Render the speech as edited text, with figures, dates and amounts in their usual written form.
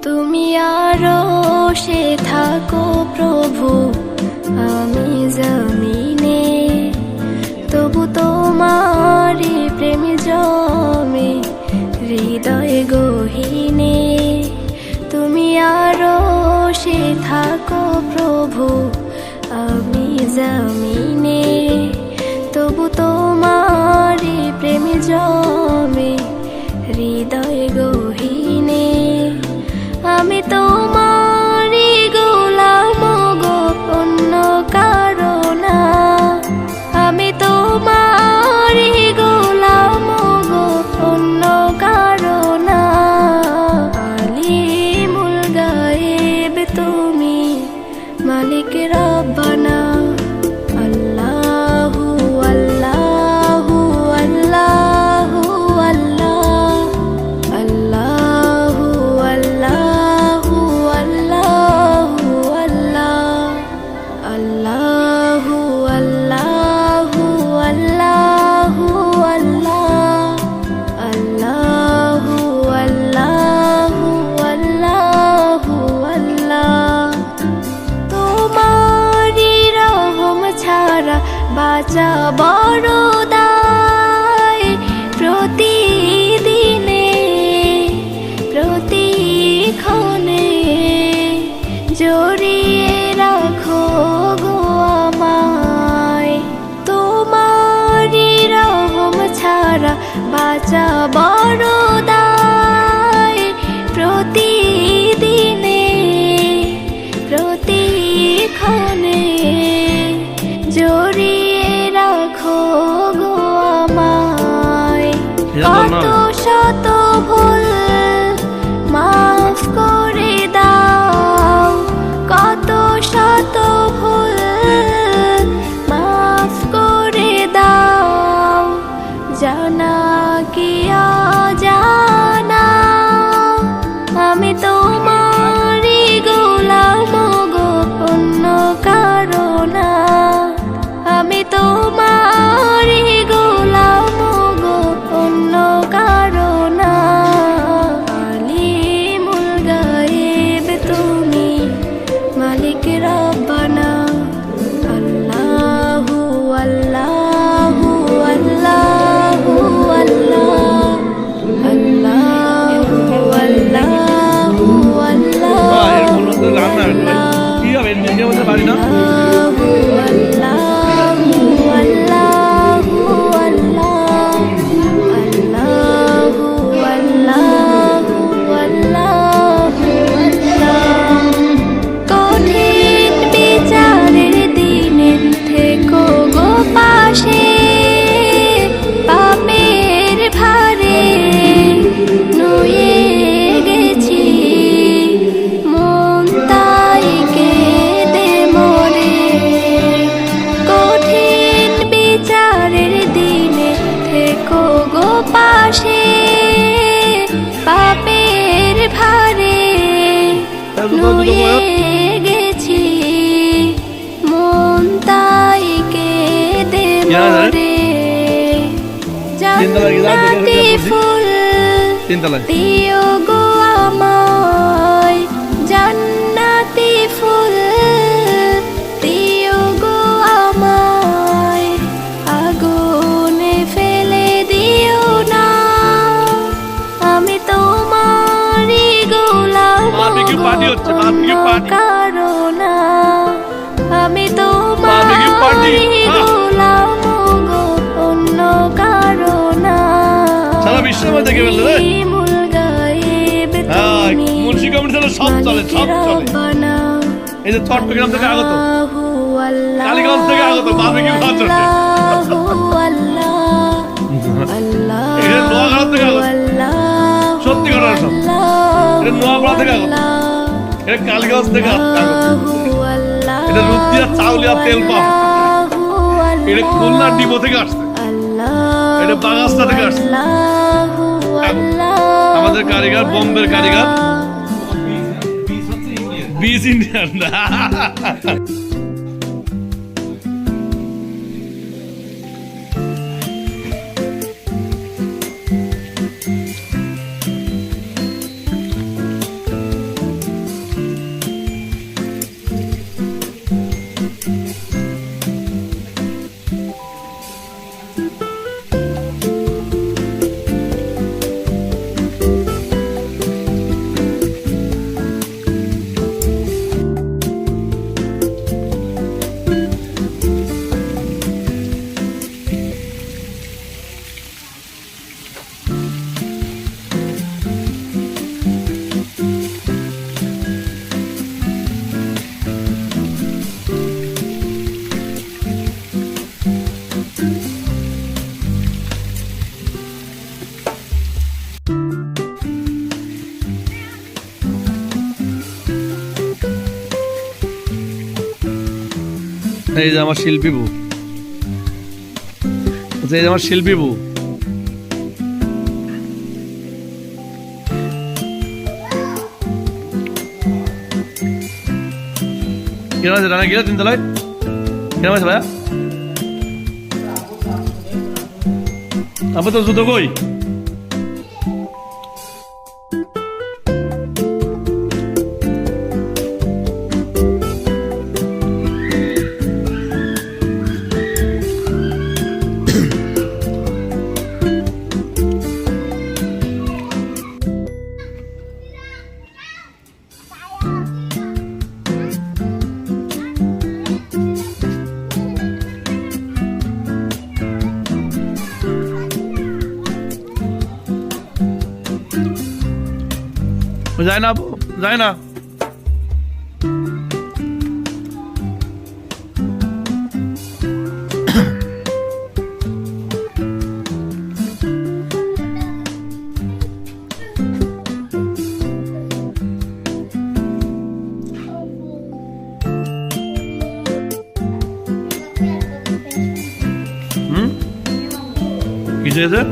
তুমি আরো সে থাকো প্রভু, আমি জমিনে তবু তোমারি প্রেম জমে হৃদয় গহীনে। তুমি আরো সে থাকো প্রভু, আমি জমিনে তবু তোমারি প্রেম জমে হৃদয় গহীনে। আমি তোমারি গোলাম গো, অন্য কারো না। আমি তোমারি গোলাম গো, অন্য কারো না। আলিমুল গায়েব তুমি, মালিক রব্বানা। আল্লাহু আল্লাহু আল্লাহু আল্লাহ, আল্লাহু আল্লাহু আল্লাহু আল্লাহ, আল্লাহু আল্লাহু আল্লাহু আল্লাহ, আল্লাহু আল্লাহু আল্লাহু আল্লাহ। তোমারি রহম ছাড়া বাঁচা বড় দায়। প্রতিদিনে প্রতিক্ষণে জড়িয়ে রাখো গো আমায়। তোমারি রহম ছাড়া বাঁচা বড় দায়। প্রতিদিনে প্রতিক্ষণে জড়িয়ে রাখো গো আমায়। কত শত ভুল মাফ করে দাও, কত শত ভুল মাফ করে দাও। জানা কি অজানা, আমি তোমারি গোলাম গো, অন্য কারো না। আমি তোমারি গোলাম গো, অন্য কারো না। আলিমুল গায়েব তুমি, মালিক রব্বানা। আল্লাহু আল্লাহু আল্লাহু আল্লাহ, আল্লাহু আল্লাহু আল্লাহু আল্লাহু আল্লাহু আল্লাহ, আল্লাহু আল্লাহু আল্লাহু আল্লাহ। কঠিন বিচারের দিনে থেকো গো পাশে, পাপের ভারে নুয়ে গেছি মন তাই কেঁদে মরে। কঠিন বিচারের দিনে থেকো গো পাশে, পাপের ভারে নুয়ে গেছি মন তাই কেঁদে মরে। জান্নাতি ফুল দিও গো আমায়, জান্নাতি ফুল দিও গো আমায়। আগুনে ফেলে দিও না, আমি তোমারি গোলাম গো, অন্য কারো না। আমি তোমারি গোলাম গো, অন্য কারো না। সারা বিশ্বের মধ্যে দেখে ফেললে রে। আলিমুল গায়েব তুমি, মুন্সি কমিটি সব চলে, সব চলে। এই যে চট্টগ্রাম থেকে আগত, কালীগঞ্জ থেকে আগত বারবিকিউ খাওয়ার জন্য। এখানে নোয়াখালী থেকে আগত, সত্যি কথা সব। এটা নোয়াপাড়া থেকে আগত, এটা কালীগঞ্জ থেকে আগত, এটা রূপদিয়া চাউলিয়া তেল পাম্প, এটা খুলনা ডিপো থেকে আসছে, এটা বাগাস্তা থেকে আসছে। আমাদের কারিগর বোম্বের কারিগর, বিচ ইন্ডিয়ান। এই যে আমার শিল্পী বউ, আচ্ছা এই যে আমার শিল্পী বউ। কিরম আছে রানা, গিয়ে তিনতলায় কিরম আছে ভাইয়া? আবার তো জুতো কই? যায় না, যায় না। হুম, কি চেয়েছে?